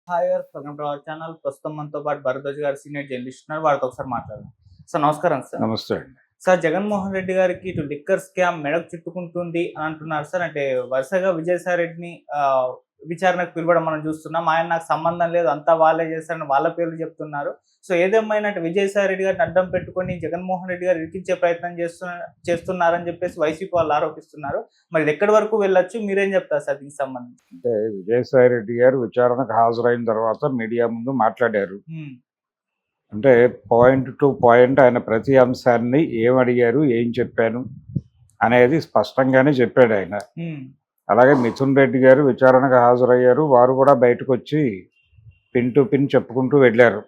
Hi గారు, welcome to our channel. ప్రస్తుతం మనతో పాటు భరద్వాజ్ గారు సీనియర్ జర్నలిస్ట్ ఉన్నారు. వారితో ఒకసారి మాట్లాడదాం. సార్ నమస్కారం సార్. నమస్తే అండి. సార్, జగన్మోహన్ రెడ్డి గారికి ఇటు లిక్కర్ స్కామ్ మెడకు చుట్టుకుంటుంది అని అంటున్నారు సార్. అంటే వరుసగా విజయసాయి రెడ్డిని విచారణకు పిలవడం మనం చూస్తున్నాం. ఆయన నాకు సంబంధం లేదు, అంతా వాళ్ళే చేస్తారని వాళ్ళ పేర్లు చెప్తున్నారు. సో ఏదేమైనా విజయసాయి రెడ్డి గారిని అడ్డం పెట్టుకొని జగన్మోహన్ రెడ్డి గారు ఇరికించే ప్రయత్నం చేస్తున్నారని చెప్పేసి వైసీపీ వాళ్ళు ఆరోపిస్తున్నారు. మరి ఇది ఎక్కడి వరకు వెళ్ళొచ్చు, మీరేం చెప్తారు సార్ దీనికి సంబంధించి? అంటే విజయసాయి రెడ్డి గారు విచారణకు హాజరైన తర్వాత మీడియా ముందు మాట్లాడారు. అంటే పాయింట్ టు పాయింట్ ఆయన ప్రతి అంశాన్ని ఏం అడిగారు, ఏం చెప్పాను అనేది స్పష్టంగానే చెప్పాడు ఆయన. అలాగే మిథున్ రెడ్డి గారు విచారణకు హాజరయ్యారు. వారు కూడా బయటకు వచ్చి పిన్ టు పిన్ చెప్పుకుంటూ వెళ్ళారు.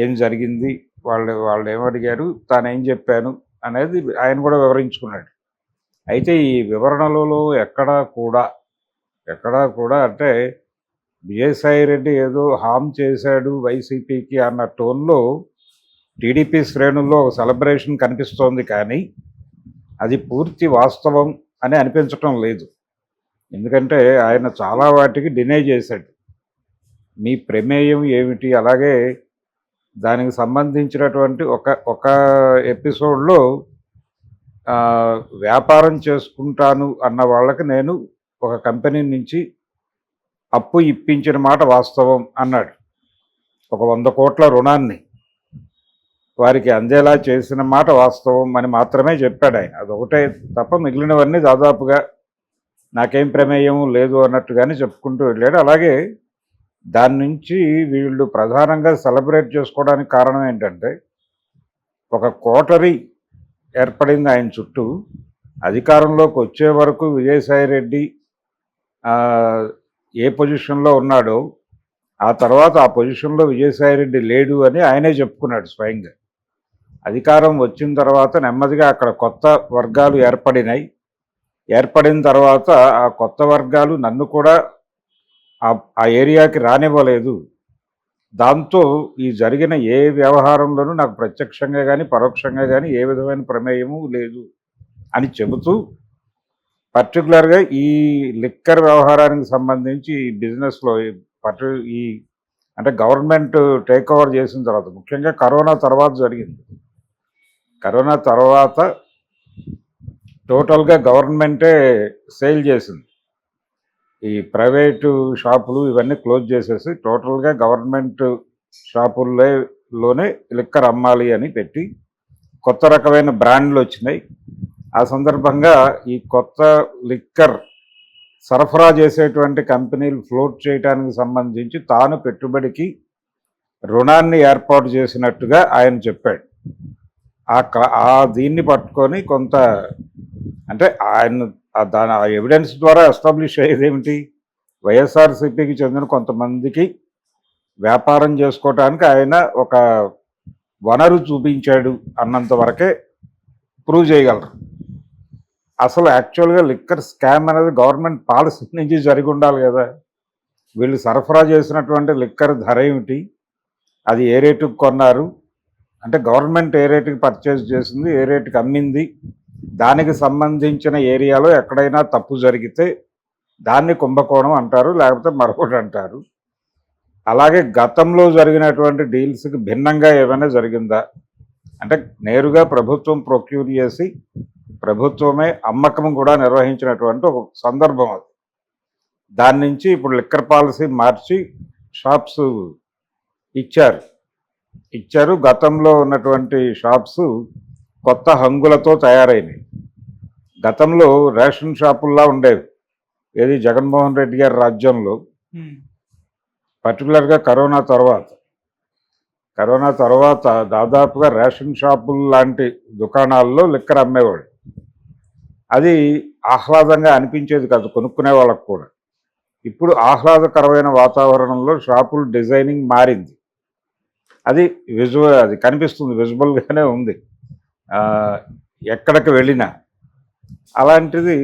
ఏం జరిగింది, వాళ్ళు ఏమడిగారు, తాను ఏం చెప్పాను అనేది ఆయన కూడా వివరించుకున్నాడు. అయితే ఈ వివరణలలో ఎక్కడా కూడా అంటే విజయసాయి రెడ్డి ఏదో హామ్ చేశాడు వైసీపీకి అన్న టోన్లో టీడీపీ శ్రేణుల్లో ఒక సెలబ్రేషన్ కనిపిస్తోంది. కానీ అది పూర్తి వాస్తవం అని అనిపించటం లేదు. ఎందుకంటే ఆయన చాలా వాటికి డినై చేశాడు. మీ ప్రమేయం ఏమిటి, అలాగే దానికి సంబంధించినటువంటి ఒక ఎపిసోడ్లో వ్యాపారం చేసుకుంటాను అన్న వాళ్ళకి నేను ఒక కంపెనీ నుంచి అప్పు ఇప్పించిన మాట వాస్తవం అన్నాడు. ఒక 100 కోట్ల రుణాన్ని వారికి అందేలా చేసిన మాట వాస్తవం అని మాత్రమే చెప్పాడు ఆయన. అదొకటే తప్ప మిగిలినవన్నీ దాదాపుగా నాకేం ప్రమేయం లేదు అన్నట్టుగానే చెప్పుకుంటూ వెళ్ళాడు. అలాగే దాని నుంచి వీళ్ళు ప్రధానంగా సెలబ్రేట్ చేసుకోవడానికి కారణం ఏంటంటే ఒక కోటరీ ఏర్పడింది ఆయన చుట్టూ. అధికారంలోకి వచ్చే వరకు విజయసాయి రెడ్డి ఏ పొజిషన్లో ఉన్నాడో ఆ తర్వాత ఆ పొజిషన్లో విజయసాయి రెడ్డి లేడు అని ఆయనే చెప్పుకున్నాడు స్వయంగా. అధికారం వచ్చిన తర్వాత నెమ్మదిగా అక్కడ కొత్త వర్గాలు ఏర్పడిన తర్వాత ఆ కొత్త వర్గాలు నన్ను కూడా ఆ ఏరియాకి రానివ్వలేదు. దాంతో ఈ జరిగిన ఏ వ్యవహారంలోనూ నాకు ప్రత్యక్షంగా కానీ పరోక్షంగా కానీ ఏ విధమైన ప్రమేయము లేదు అని చెబుతూ పర్టికులర్గా ఈ లిక్కర్ వ్యవహారానికి సంబంధించి ఈ బిజినెస్లో ఈ అంటే గవర్నమెంట్ టేక్ ఓవర్ చేసిన తర్వాత, ముఖ్యంగా కరోనా తర్వాత జరిగింది. కరోనా తర్వాత టోటల్గా గవర్నమెంటే సేల్ చేసింది. ఈ ప్రైవేటు షాపులు ఇవన్నీ క్లోజ్ చేసేసి టోటల్గా గవర్నమెంట్ షాపుల్లోనే లిక్కర్ అమ్మాలి అని పెట్టి కొత్త రకమైన బ్రాండ్లు వచ్చినాయి. ఆ సందర్భంగా ఈ కొత్త లిక్కర్ సరఫరా చేసేటువంటి కంపెనీలు ఫ్లోట్ చేయడానికి సంబంధించి తాను పెట్టుబడికి రుణాన్ని ఏర్పాటు చేసినట్టుగా ఆయన చెప్పాడు. దీన్ని పట్టుకొని కొంత అంటే ఆయన దాని ఎవిడెన్స్ ద్వారా ఎస్టాబ్లిష్ అయ్యేది ఏమిటి, వైఎస్ఆర్సీపీకి చెందిన కొంతమందికి వ్యాపారం చేసుకోవటానికి ఆయన ఒక వనరు చూపించాడు అన్నంత వరకే ప్రూవ్ చేయగలరు. అసలు యాక్చువల్గా లిక్కర్ స్కామ్ అనేది గవర్నమెంట్ పాలసీ నుంచి జరిగి ఉండాలి కదా. వీళ్ళు సరఫరా చేసినటువంటి లిక్కర్ ధర ఏమిటి, అది ఏ రేటుకు కొన్నారు, అంటే గవర్నమెంట్ ఏ రేటుకి పర్చేజ్ చేసింది, ఏ రేటుకి అమ్మింది, దానికి సంబంధించిన ఏరియాలో ఎక్కడైనా తప్పు జరిగితే దాన్ని కుంభకోణం అంటారు, లేకపోతే మరొకటి అంటారు. అలాగే గతంలో జరిగినటువంటి డీల్స్కి భిన్నంగా ఏమైనా జరిగిందా, అంటే నేరుగా ప్రభుత్వం ప్రొక్యూర్ చేసి ప్రభుత్వమే అమ్మకం కూడా నిర్వహించినటువంటి ఒక సందర్భం అది. దాని నుంచి ఇప్పుడు లిక్కర్ పాలసీ మార్చి షాప్స్ ఇచ్చారు. గతంలో ఉన్నటువంటి షాప్స్ కొత్త హంగులతో తయారైనవి. గతంలో రేషన్ షాపుల్లా ఉండేవి ఏది జగన్మోహన్ రెడ్డి గారి రాజ్యంలో. పర్టికులర్గా కరోనా తర్వాత దాదాపుగా రేషన్ షాపుల లాంటి దుకాణాల్లో లిక్కర్ అమ్మేవాడు. అది ఆహ్లాదంగా అనిపించేది కాదు కొనుక్కునే వాళ్ళకు కూడా. ఇప్పుడు ఆహ్లాదకరమైన వాతావరణంలో షాపుల డిజైనింగ్ మారింది. అది కనిపిస్తుంది, విజువల్గానే ఉంది ఎక్కడికి వెళ్ళినా. అలాంటిది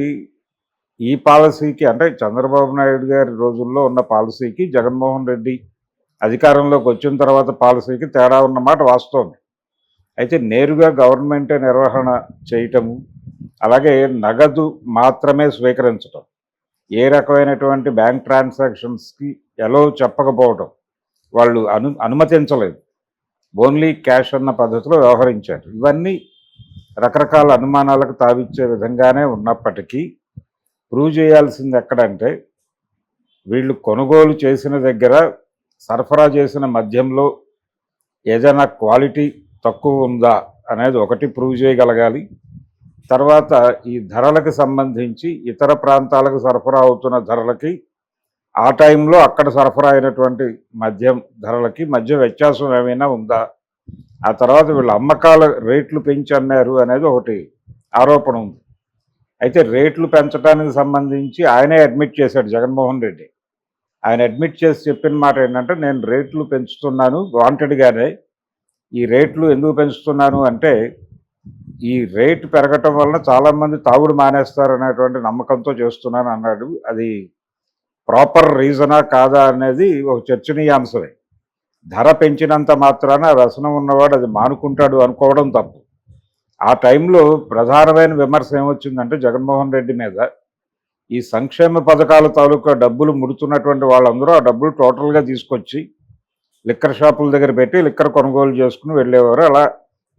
ఈ పాలసీకి, అంటే చంద్రబాబు నాయుడు గారి రోజుల్లో ఉన్న పాలసీకి జగన్మోహన్ రెడ్డి అధికారంలోకి వచ్చిన తర్వాత పాలసీకి తేడా ఉన్నమాట వాస్తవం. అయితే నేరుగా గవర్నమెంటే నిర్వహణ చేయటము, అలాగే నగదు మాత్రమే స్వీకరించటం, ఏ రకమైనటువంటి బ్యాంక్ ట్రాన్సాక్షన్స్కి ఎలా చెప్పకపోవడం, వాళ్ళు అనుమతించలేదు, ఓన్లీ క్యాష్ అన్న పద్ధతిలో వ్యవహరించారు. ఇవన్నీ రకరకాల అనుమానాలకు తావిచ్చే విధంగానే ఉన్నప్పటికీ ప్రూవ్ చేయాల్సింది ఎక్కడంటే వీళ్ళు కొనుగోలు చేసిన దగ్గర సరఫరా చేసిన మద్యంలో ఏదైనా క్వాలిటీ తక్కువ ఉందా అనేది ఒకటి ప్రూవ్ చేయగలగాలి. తర్వాత ఈ ధరలకు సంబంధించి ఇతర ప్రాంతాలకు సరఫరా అవుతున్న ధరలకి ఆ టైంలో అక్కడ సరఫరా అయినటువంటి మద్యం ధరలకి మధ్య వ్యత్యాసం ఏమైనా ఉందా, ఆ తర్వాత వీళ్ళ అమ్మకాల రేట్లు పెంచి అమ్మారు అనేది ఒకటి ఆరోపణ ఉంది. అయితే రేట్లు పెంచడానికి సంబంధించి ఆయనే అడ్మిట్ చేశాడు జగన్మోహన్ రెడ్డి. ఆయన అడ్మిట్ చేసి చెప్పిన మాట ఏంటంటే, నేను రేట్లు పెంచుతున్నాను వాంటెడ్గానే. ఈ రేట్లు ఎందుకు పెంచుతున్నాను అంటే, ఈ రేటు పెరగటం వలన చాలామంది తాగుడు మానేస్తారు అనేటువంటి నమ్మకంతో చేస్తున్నాను అన్నాడు. అది ప్రాపర్ రీజనా కాదా అనేది ఒక చర్చనీయాంశమే. ధర పెంచినంత మాత్రాన వ్యసనం ఉన్నవాడు అది మానుకుంటాడు అనుకోవడం తప్పు. ఆ టైంలో ప్రధానమైన విమర్శ ఏమొచ్చిందంటే జగన్మోహన్ రెడ్డి మీద, ఈ సంక్షేమ పథకాల తాలూకా డబ్బులు ముడుతున్నటువంటి వాళ్ళందరూ ఆ డబ్బులు టోటల్గా తీసుకొచ్చి లిక్కర్ షాపుల దగ్గర పెట్టి లిక్కర్ కొనుగోలు చేసుకుని వెళ్ళేవారు. అలా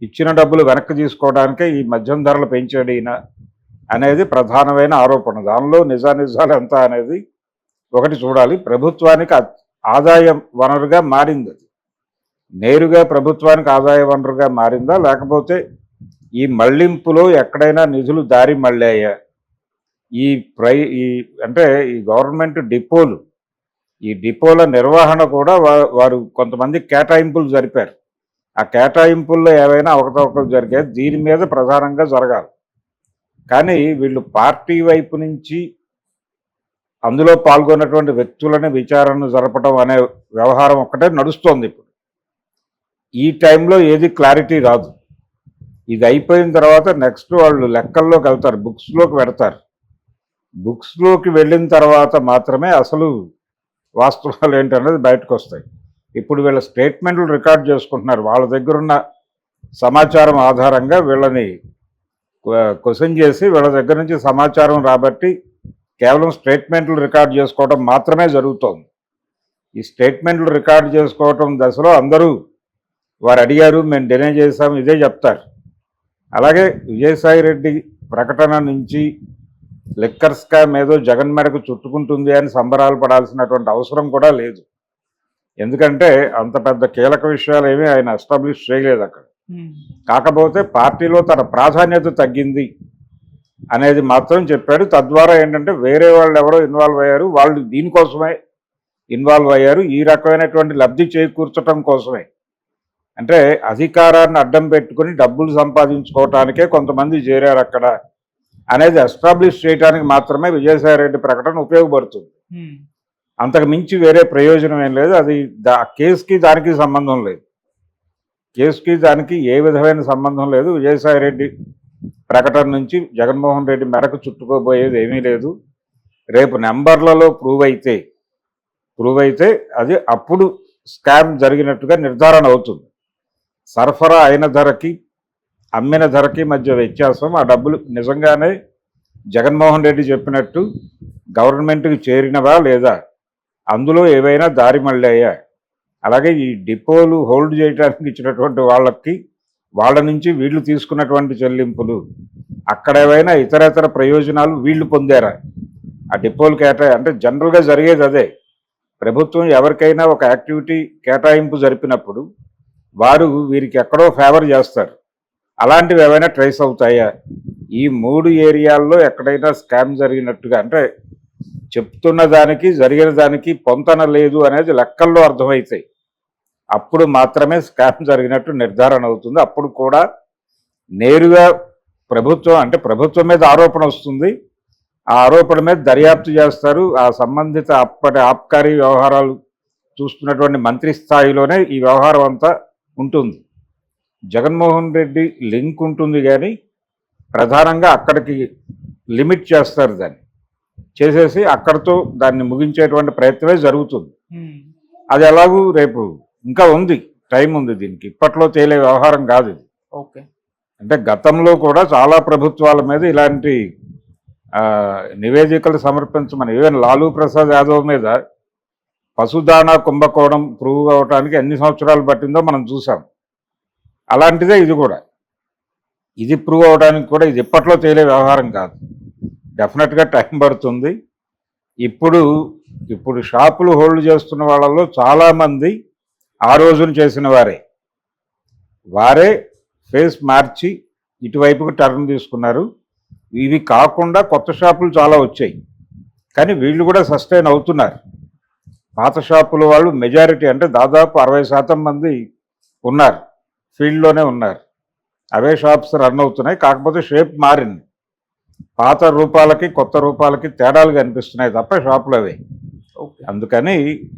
ఇచ్చిన డబ్బులు వెనక్కి తీసుకోవడానికే ఈ మద్యం ధరలు పెంచాడు ఈయన అనేది ప్రధానమైన ఆరోపణ. దానిలో నిజానిజాలు ఎంత అనేది ఒకటి చూడాలి. ప్రభుత్వానికి ఆదాయ వనరుగా మారింది, అది నేరుగా ప్రభుత్వానికి ఆదాయ వనరుగా మారిందా, లేకపోతే ఈ మళ్లింపులో ఎక్కడైనా నిధులు దారి మళ్ళాయా? ఈ అంటే ఈ గవర్నమెంట్ డిపోలు, ఈ డిపోల నిర్వహణ కూడా వారు కొంతమంది కేటాయింపులు జరిపారు. ఆ కేటాయింపుల్లో ఏవైనా అవకతవకలు జరిగాయి, దీని మీద ప్రధానంగా జరగాలి. కానీ వీళ్ళు పార్టీ వైపు నుంచి అందులో పాల్గొన్నటువంటి వ్యక్తులని విచారణ జరపడం అనే వ్యవహారం ఒక్కటే నడుస్తోంది ఇప్పుడు. ఈ టైంలో ఏది క్లారిటీ రాదు. ఇది అయిపోయిన తర్వాత నెక్స్ట్ వాళ్ళు లెక్కల్లోకి వెళ్తారు, బుక్స్లోకి పెడతారు. బుక్స్లోకి వెళ్ళిన తర్వాత మాత్రమే అసలు వాస్తవాలు ఏంటనేది బయటకు వస్తాయి. ఇప్పుడు వీళ్ళ స్టేట్మెంట్లు రికార్డ్ చేసుకుంటున్నారు. వాళ్ళ దగ్గర ఉన్న సమాచారం ఆధారంగా వీళ్ళని క్వశ్చన్ చేసి వీళ్ళ దగ్గర నుంచి సమాచారం రాబట్టి కేవలం స్టేట్మెంట్లు రికార్డ్ చేసుకోవడం మాత్రమే జరుగుతోంది. ఈ స్టేట్మెంట్లు రికార్డ్ చేసుకోవటం దశలో అందరూ వారు అడిగారు, మేము డినై చేశాం, ఇదే చెప్తారు. అలాగే విజయసాయి రెడ్డి ప్రకటన నుంచి లిక్కర్ స్కామ్ ఏదో జగన్ మేరకు చుట్టుకుంటుంది అని సంబరాలు పడాల్సినటువంటి అవసరం కూడా లేదు. ఎందుకంటే అంత పెద్ద కీలక విషయాలు ఏమీ ఆయన ఎస్టాబ్లిష్ చేయలేదు అక్కడ. కాకపోతే పార్టీలో తన ప్రాధాన్యత తగ్గింది అనేది మాత్రం చెప్పాడు. తద్వారా ఏంటంటే వేరే వాళ్ళు ఎవరో ఇన్వాల్వ్ అయ్యారు, వాళ్ళు దీనికోసమే ఇన్వాల్వ్ అయ్యారు, ఈ రకమైనటువంటి లబ్ధి చేకూర్చడం కోసమే. అంటే అధికారాన్ని అడ్డం పెట్టుకుని డబ్బులు సంపాదించుకోవటానికే కొంతమంది చేరారు అక్కడ అనేది ఎస్టాబ్లిష్ చేయడానికి మాత్రమే విజయసాయిరెడ్డి ప్రకటన ఉపయోగపడుతుంది. అంతకు మించి వేరే ప్రయోజనం ఏం లేదు. అది కేసుకి దానికి సంబంధం లేదు. కేసుకి దానికి ఏ విధమైన సంబంధం లేదు. విజయసాయిరెడ్డి ప్రకటన నుంచి జగన్మోహన్ రెడ్డి మెడకు చుట్టుకోబోయేది ఏమీ లేదు. రేపు నెంబర్లలో ప్రూవ్ అయితే అది అప్పుడు స్కామ్ జరిగినట్టుగా నిర్ధారణ అవుతుంది. సరఫరా అయిన ధరకి అమ్మిన ధరకి మధ్య వ్యత్యాసం, ఆ డబ్బులు నిజంగానే జగన్మోహన్ రెడ్డి చెప్పినట్టు గవర్నమెంట్కి చేరినవా లేదా, అందులో ఏవైనా దారి మళ్ళాయా, అలాగే ఈ డిపోలు హోల్డ్ చేయడానికి ఇచ్చినటువంటి వాళ్ళ నుంచి వీళ్ళు తీసుకున్నటువంటి చెల్లింపులు, అక్కడ ఏవైనా ఇతరేతర ప్రయోజనాలు వీళ్ళు పొందారా, ఆ డిపోలు అంటే జనరల్గా జరిగేది అదే. ప్రభుత్వం ఎవరికైనా ఒక యాక్టివిటీ కేటాయింపు జరిపినప్పుడు వారు వీరికి ఎక్కడో ఫేవర్ చేస్తారు. అలాంటివి ఏవైనా ట్రేస్ అవుతాయా? ఈ 3 ఏరియాల్లో ఎక్కడైనా స్కామ్ జరిగినట్టుగా, అంటే చెప్తున్న దానికి జరిగిన దానికి పొంతన లేదు అనేది లెక్కల్లో అర్థమవుతాయి. అప్పుడు మాత్రమే స్కామ్ జరిగినట్టు నిర్ధారణ అవుతుంది. అప్పుడు కూడా నేరుగా ప్రభుత్వం మీద ఆరోపణ వస్తుంది. ఆ ఆరోపణ మీద దర్యాప్తు చేస్తారు. ఆ సంబంధిత అప్పటి ఆబ్కారీ వ్యవహారాలు చూస్తున్నటువంటి మంత్రి స్థాయిలోనే ఈ వ్యవహారం అంతా ఉంటుంది. జగన్మోహన్ రెడ్డి లింక్ ఉంటుంది, కానీ ప్రధానంగా అక్కడికి లిమిట్ చేస్తారు. దాన్ని చేసేసి అక్కడితో దాన్ని ముగించేటువంటి ప్రయత్నమే జరుగుతుంది. అది ఎలాగూ రేపు ఇంకా ఉంది, టైం ఉంది, దీనికి ఇప్పట్లో తేలే వ్యవహారం కాదు ఇది. ఓకే. అంటే గతంలో కూడా చాలా ప్రభుత్వాల మీద ఇలాంటి నివేదికలు సమర్పించమని, ఈవెన్ లాలూ ప్రసాద్ యాదవ్ మీద పశుదానా కుంభకోణం ప్రూవ్ అవడానికి ఎన్ని సంవత్సరాలు పట్టిందో మనం చూసాం. అలాంటిదే ఇది కూడా. ఇది ప్రూవ్ అవడానికి కూడా ఇది ఇప్పట్లో తేలే వ్యవహారం కాదు. డెఫినెట్గా టైం పడుతుంది. ఇప్పుడు షాపులు హోల్డ్ చేస్తున్న వాళ్ళలో చాలామంది ఆ రోజున చేసిన వారే ఫేస్ మార్చి ఇటువైపుకు టర్న్ తీసుకున్నారు. ఇవి కాకుండా కొత్త షాపులు చాలా వచ్చాయి, కానీ వీళ్ళు కూడా సస్టైన్ అవుతున్నారు. పాత షాపుల వాళ్ళు మెజారిటీ, అంటే దాదాపు 60% మంది ఉన్నారు, ఫీల్డ్లోనే ఉన్నారు. అవే షాప్స్ రన్ అవుతున్నాయి. కాకపోతే షేప్ మారింది. పాత రూపాలకి కొత్త రూపాలకి తేడాలు కనిపిస్తున్నాయి తప్ప షాపులు అవే. ఓకే. అందుకని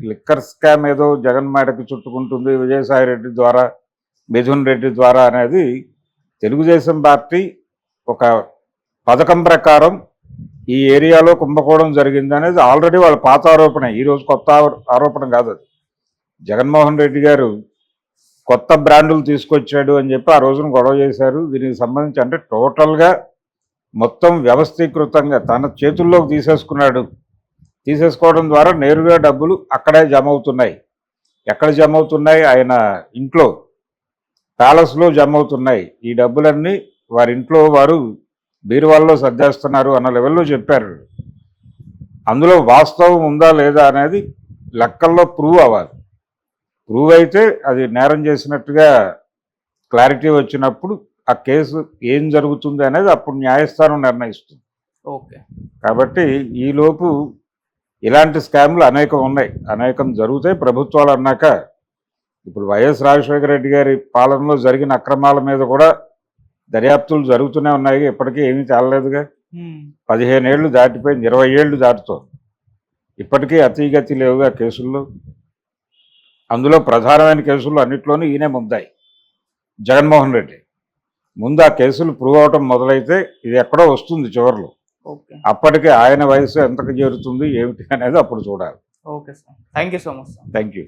లిక్కర్ స్కామ్ ఏదో జగన్ మేడకు చుట్టుకుంటుంది విజయసాయి రెడ్డి ద్వారా, మిథున్ రెడ్డి ద్వారా అనేది తెలుగుదేశం పార్టీ ఒక పథకం ప్రకారం ఈ ఏరియాలో కుంభకోణం జరిగింది అనేది ఆల్రెడీ వాళ్ళ పాత ఆరోపణ, ఈరోజు కొత్త ఆరోపణ కాదు. అది జగన్మోహన్ రెడ్డి గారు కొత్త బ్రాండులు తీసుకొచ్చాడు అని చెప్పి ఆ రోజున గొడవ చేశారు. దీనికి సంబంధించి అంటే టోటల్గా మొత్తం వ్యవస్థీకృతంగా తన చేతుల్లోకి తీసేసుకోవడం ద్వారా నేరుగా డబ్బులు అక్కడే జమ అవుతున్నాయి. ఎక్కడ జమ అవుతున్నాయి? ఆయన ఇంట్లో, ప్యాలెస్లో జమ అవుతున్నాయి. ఈ డబ్బులన్నీ వారింట్లో వారు బీరువాల్లో సర్దేస్తున్నారు అన్న లెవెల్లో చెప్పారు. అందులో వాస్తవం ఉందా లేదా అనేది లెక్కల్లో ప్రూవ్ అవ్వాలి. ప్రూవ్ అయితే అది నేరం చేసినట్టుగా క్లారిటీ వచ్చినప్పుడు ఆ కేసు ఏం జరుగుతుంది అనేది అప్పుడు న్యాయస్థానం నిర్ణయిస్తుంది. ఓకే. కాబట్టి ఈలోపు ఇలాంటి స్కామ్లు అనేకం జరుగుతాయి. ప్రభుత్వాలు అన్నాక ఇప్పుడు వైఎస్ రాజశేఖర రెడ్డి గారి పాలనలో జరిగిన అక్రమాల మీద కూడా దర్యాప్తులు జరుగుతూనే ఉన్నాయి. ఇప్పటికీ ఏమీ తేలలేదుగా. 15 ఏళ్ళు దాటిపోయింది, 20 ఏళ్ళు దాటుతోంది. ఇప్పటికీ అతీగతి లేవుగా కేసుల్లో. అందులో ప్రధానమైన కేసుల్లో అన్నింటిలోనూ ఈయనే ముందాయి, జగన్మోహన్ రెడ్డి. ముందు ఆ కేసులు ప్రూవ్ అవటం మొదలైతే ఇది ఎక్కడో వస్తుంది చివరిలో. ఓకే. అప్పటికే ఆయన వయసు ఎంతకు చేరుతుంది ఏమిటి అనేది అప్పుడు చూడాలి. Okay sir, thank you so much sir. Thank you.